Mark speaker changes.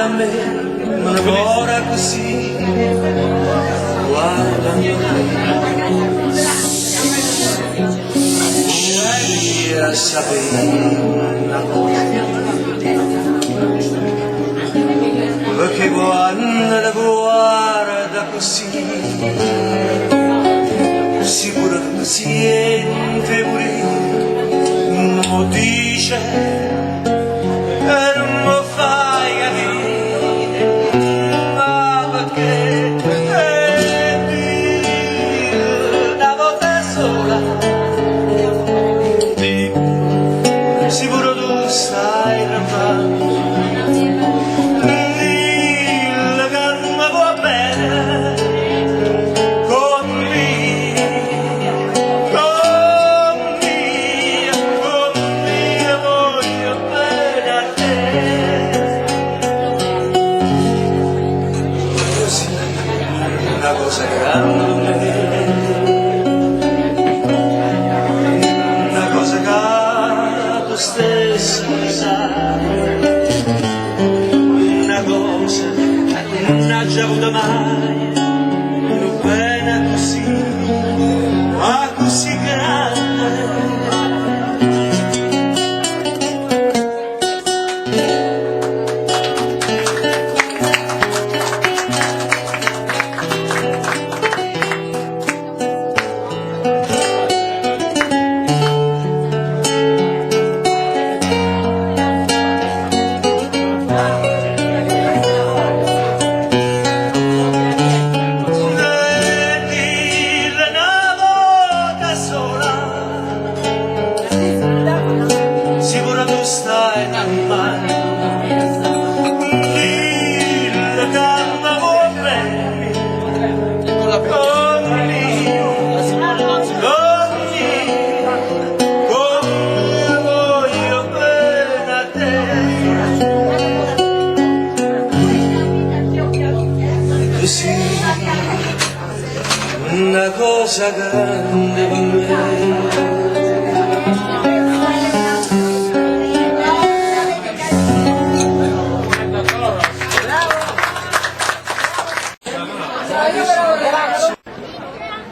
Speaker 1: a me, ma ora così, guardami scegli a sapere una cosa, perché quando la guarda così, sicuro che siente pure, non lo dice. Sicuro tu stai rampando, dillo che non va bene con me, voglio bene a te. Così, una cosa grande, una cosa che tu stesso sa, una cosa che non ha già avuto mai, bene così, ma così grande. Sicuro tu stai male, dillo che mi vuoi bene, come voglio bene a te. Così, una cosa grande per me.
Speaker 2: Bravo!